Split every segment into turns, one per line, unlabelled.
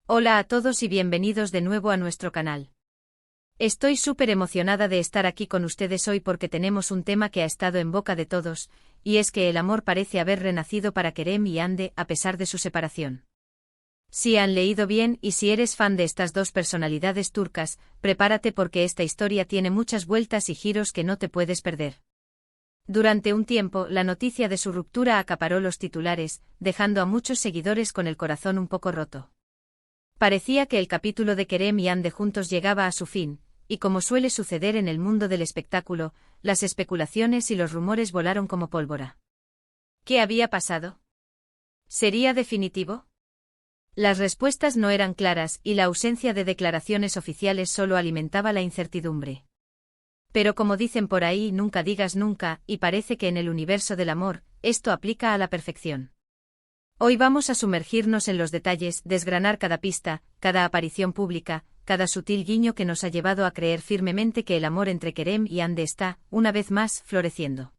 Hola a todos y bienvenidos de nuevo a nuestro canal. Estoy súper emocionada de estar aquí con ustedes hoy porque tenemos un tema que ha estado en boca de todos, y es que el amor parece haber renacido para Kerem y Hande a pesar de su separación. Si han leído bien y si eres fan de estas dos personalidades turcas, prepárate porque esta historia tiene muchas vueltas y giros que no te puedes perder. Durante un tiempo, la noticia de su ruptura acaparó los titulares, dejando a muchos seguidores con el corazón un poco roto. Parecía que el capítulo de Kerem y Hande juntos llegaba a su fin, y como suele suceder en el mundo del espectáculo, las especulaciones y los rumores volaron como pólvora. ¿Qué había pasado? ¿Sería definitivo? Las respuestas no eran claras y la ausencia de declaraciones oficiales solo alimentaba la incertidumbre. Pero como dicen por ahí, nunca digas nunca, y parece que en el universo del amor, esto aplica a la perfección. Hoy vamos a sumergirnos en los detalles, desgranar cada pista, cada aparición pública, cada sutil guiño que nos ha llevado a creer firmemente que el amor entre Kerem y Hande está, una vez más, floreciendo.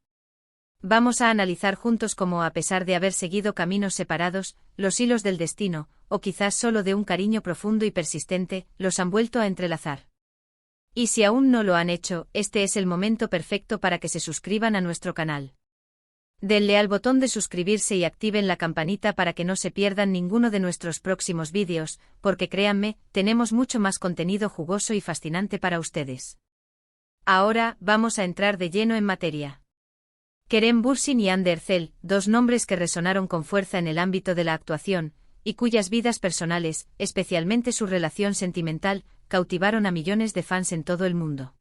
Vamos a analizar juntos cómo, a pesar de haber seguido caminos separados, los hilos del destino, o quizás solo de un cariño profundo y persistente, los han vuelto a entrelazar. Y si aún no lo han hecho, este es el momento perfecto para que se suscriban a nuestro canal. Denle al botón de suscribirse y activen la campanita para que no se pierdan ninguno de nuestros próximos vídeos, porque créanme, tenemos mucho más contenido jugoso y fascinante para ustedes. Ahora, vamos a entrar de lleno en materia. Kerem Bürsin y Hande Erçel, dos nombres que resonaron con fuerza en el ámbito de la actuación, y cuyas vidas personales, especialmente su relación sentimental, cautivaron a millones de fans en todo el mundo.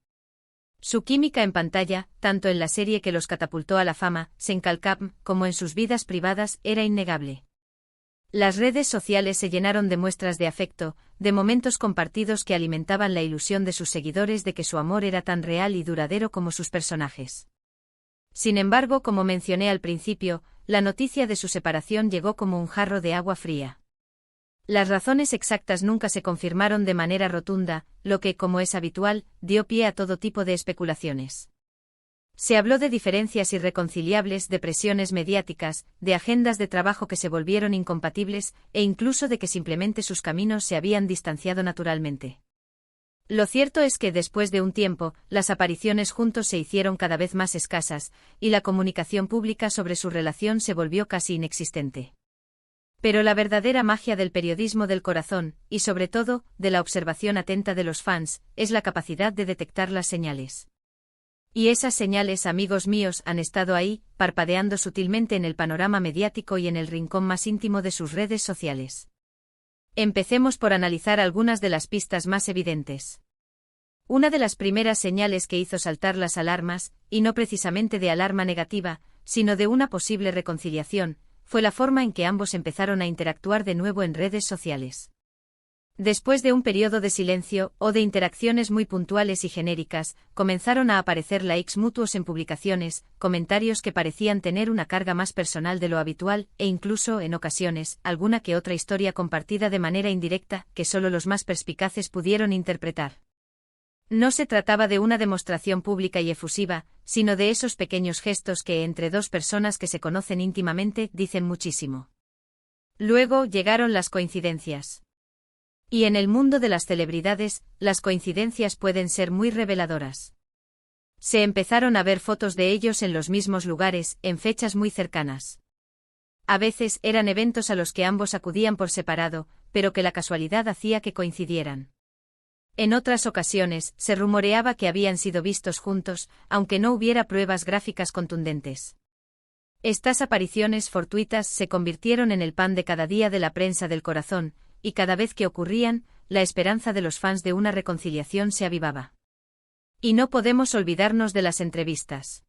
Su química en pantalla, tanto en la serie que los catapultó a la fama, Senkalkam, como en sus vidas privadas, era innegable. Las redes sociales se llenaron de muestras de afecto, de momentos compartidos que alimentaban la ilusión de sus seguidores de que su amor era tan real y duradero como sus personajes. Sin embargo, como mencioné al principio, la noticia de su separación llegó como un jarro de agua fría. Las razones exactas nunca se confirmaron de manera rotunda, lo que, como es habitual, dio pie a todo tipo de especulaciones. Se habló de diferencias irreconciliables, de presiones mediáticas, de agendas de trabajo que se volvieron incompatibles, e incluso de que simplemente sus caminos se habían distanciado naturalmente. Lo cierto es que después de un tiempo, las apariciones juntos se hicieron cada vez más escasas, y la comunicación pública sobre su relación se volvió casi inexistente. Pero la verdadera magia del periodismo del corazón, y sobre todo, de la observación atenta de los fans, es la capacidad de detectar las señales. Y esas señales, amigos míos, han estado ahí, parpadeando sutilmente en el panorama mediático y en el rincón más íntimo de sus redes sociales. Empecemos por analizar algunas de las pistas más evidentes. Una de las primeras señales que hizo saltar las alarmas, y no precisamente de alarma negativa, sino de una posible reconciliación, fue la forma en que ambos empezaron a interactuar de nuevo en redes sociales. Después de un periodo de silencio, o de interacciones muy puntuales y genéricas, comenzaron a aparecer likes mutuos en publicaciones, comentarios que parecían tener una carga más personal de lo habitual, e incluso, en ocasiones, alguna que otra historia compartida de manera indirecta, que solo los más perspicaces pudieron interpretar. No se trataba de una demostración pública y efusiva, sino de esos pequeños gestos que entre dos personas que se conocen íntimamente dicen muchísimo. Luego llegaron las coincidencias. Y en el mundo de las celebridades, las coincidencias pueden ser muy reveladoras. Se empezaron a ver fotos de ellos en los mismos lugares, en fechas muy cercanas. A veces eran eventos a los que ambos acudían por separado, pero que la casualidad hacía que coincidieran. En otras ocasiones, se rumoreaba que habían sido vistos juntos, aunque no hubiera pruebas gráficas contundentes. Estas apariciones fortuitas se convirtieron en el pan de cada día de la prensa del corazón, y cada vez que ocurrían, la esperanza de los fans de una reconciliación se avivaba. Y no podemos olvidarnos de las entrevistas.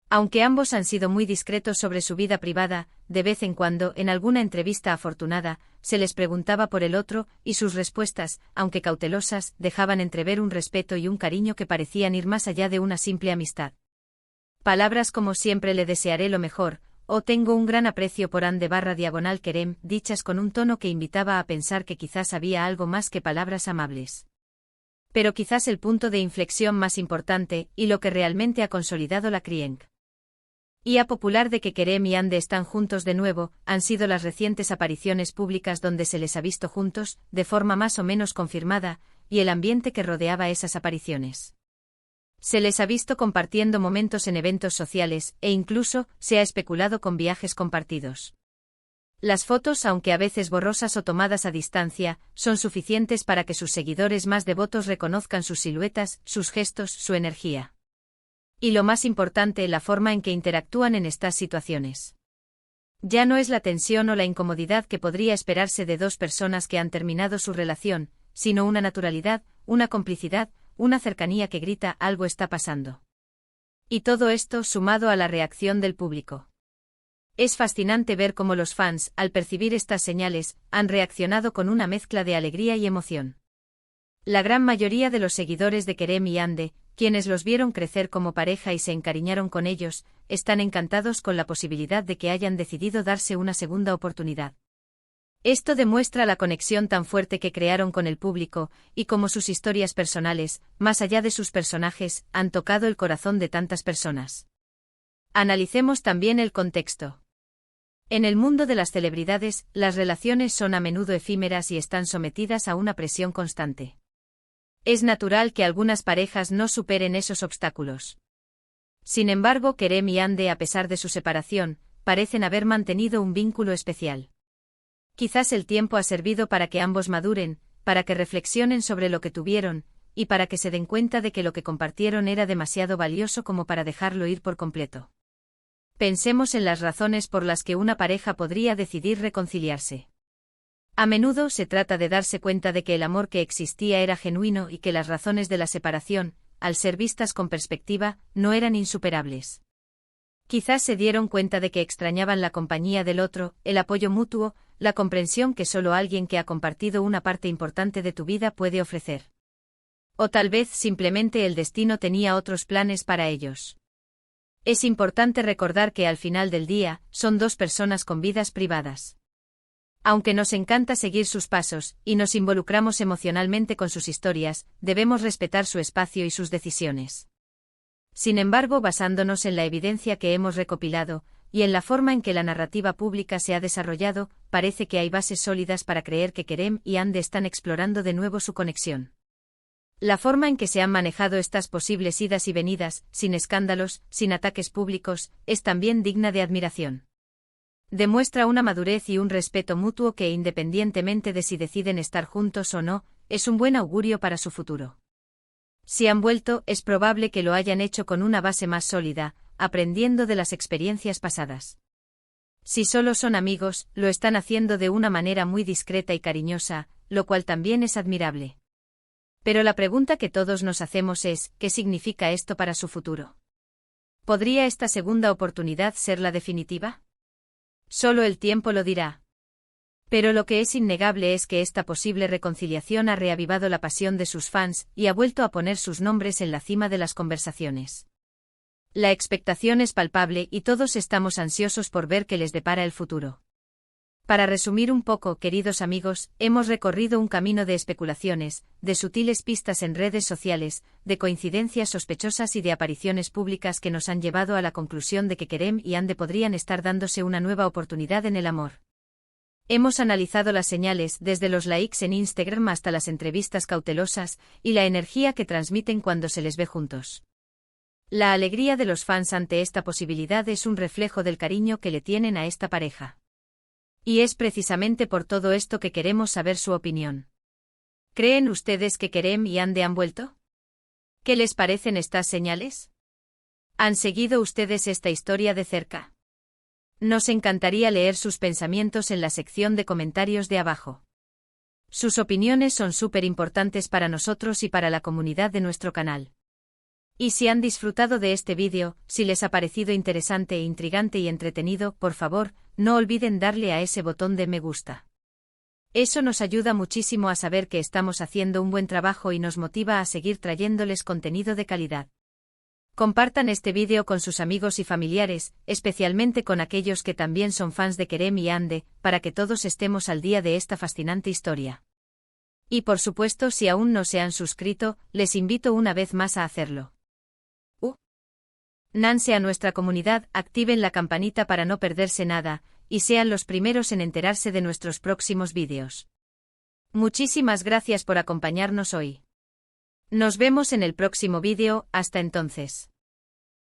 Aunque ambos han sido muy discretos sobre su vida privada, de vez en cuando, en alguna entrevista afortunada, se les preguntaba por el otro, y sus respuestas, aunque cautelosas, dejaban entrever un respeto y un cariño que parecían ir más allá de una simple amistad. Palabras como siempre le desearé lo mejor, o tengo un gran aprecio por Hande_Kerem, dichas con un tono que invitaba a pensar que quizás había algo más que palabras amables. Pero quizás el punto de inflexión más importante, y lo que realmente ha consolidado la Krienk. IA popular de que Kerem y Ande están juntos de nuevo han sido las recientes apariciones públicas donde se les ha visto juntos, de forma más o menos confirmada, y el ambiente que rodeaba esas apariciones. Se les ha visto compartiendo momentos en eventos sociales, e incluso se ha especulado con viajes compartidos. Las fotos, aunque a veces borrosas o tomadas a distancia, son suficientes para que sus seguidores más devotos reconozcan sus siluetas, sus gestos, su energía. Y lo más importante, la forma en que interactúan en estas situaciones. Ya no es la tensión o la incomodidad que podría esperarse de dos personas que han terminado su relación, sino una naturalidad, una complicidad, una cercanía que grita algo está pasando. Y todo esto sumado a la reacción del público. Es fascinante ver cómo los fans, al percibir estas señales, han reaccionado con una mezcla de alegría y emoción. La gran mayoría de los seguidores de Kerem y Ande, quienes los vieron crecer como pareja y se encariñaron con ellos, están encantados con la posibilidad de que hayan decidido darse una segunda oportunidad. Esto demuestra la conexión tan fuerte que crearon con el público, y cómo sus historias personales, más allá de sus personajes, han tocado el corazón de tantas personas. Analicemos también el contexto. En el mundo de las celebridades, las relaciones son a menudo efímeras y están sometidas a una presión constante. Es natural que algunas parejas no superen esos obstáculos. Sin embargo, Kerem y Ande, a pesar de su separación, parecen haber mantenido un vínculo especial. Quizás el tiempo ha servido para que ambos maduren, para que reflexionen sobre lo que tuvieron, y para que se den cuenta de que lo que compartieron era demasiado valioso como para dejarlo ir por completo. Pensemos en las razones por las que una pareja podría decidir reconciliarse. A menudo se trata de darse cuenta de que el amor que existía era genuino y que las razones de la separación, al ser vistas con perspectiva, no eran insuperables. Quizás se dieron cuenta de que extrañaban la compañía del otro, el apoyo mutuo, la comprensión que solo alguien que ha compartido una parte importante de tu vida puede ofrecer. O tal vez simplemente el destino tenía otros planes para ellos. Es importante recordar que al final del día, son dos personas con vidas privadas. Aunque nos encanta seguir sus pasos, y nos involucramos emocionalmente con sus historias, debemos respetar su espacio y sus decisiones. Sin embargo, basándonos en la evidencia que hemos recopilado, y en la forma en que la narrativa pública se ha desarrollado, parece que hay bases sólidas para creer que Kerem y Ande están explorando de nuevo su conexión. La forma en que se han manejado estas posibles idas y venidas, sin escándalos, sin ataques públicos, es también digna de admiración. Demuestra una madurez y un respeto mutuo que, independientemente de si deciden estar juntos o no, es un buen augurio para su futuro. Si han vuelto, es probable que lo hayan hecho con una base más sólida, aprendiendo de las experiencias pasadas. Si solo son amigos, lo están haciendo de una manera muy discreta y cariñosa, lo cual también es admirable. Pero la pregunta que todos nos hacemos es, ¿qué significa esto para su futuro? ¿Podría esta segunda oportunidad ser la definitiva? Solo el tiempo lo dirá. Pero lo que es innegable es que esta posible reconciliación ha reavivado la pasión de sus fans y ha vuelto a poner sus nombres en la cima de las conversaciones. La expectación es palpable y todos estamos ansiosos por ver qué les depara el futuro. Para resumir un poco, queridos amigos, hemos recorrido un camino de especulaciones, de sutiles pistas en redes sociales, de coincidencias sospechosas y de apariciones públicas que nos han llevado a la conclusión de que Kerem y Ande podrían estar dándose una nueva oportunidad en el amor. Hemos analizado las señales, desde los likes en Instagram hasta las entrevistas cautelosas, y la energía que transmiten cuando se les ve juntos. La alegría de los fans ante esta posibilidad es un reflejo del cariño que le tienen a esta pareja. Y es precisamente por todo esto que queremos saber su opinión. ¿Creen ustedes que Kerem y Ande han vuelto? ¿Qué les parecen estas señales? ¿Han seguido ustedes esta historia de cerca? Nos encantaría leer sus pensamientos en la sección de comentarios de abajo. Sus opiniones son súper importantes para nosotros y para la comunidad de nuestro canal. Y si han disfrutado de este vídeo, si les ha parecido interesante, intrigante y entretenido, por favor, no olviden darle a ese botón de me gusta. Eso nos ayuda muchísimo a saber que estamos haciendo un buen trabajo y nos motiva a seguir trayéndoles contenido de calidad. Compartan este vídeo con sus amigos y familiares, especialmente con aquellos que también son fans de Kerem y Ande, para que todos estemos al día de esta fascinante historia. Y por supuesto, si aún no se han suscrito, les invito una vez más a hacerlo. Únanse a nuestra comunidad, activen la campanita para no perderse nada, y sean los primeros en enterarse de nuestros próximos vídeos. Muchísimas gracias por acompañarnos hoy. Nos vemos en el próximo vídeo, hasta entonces.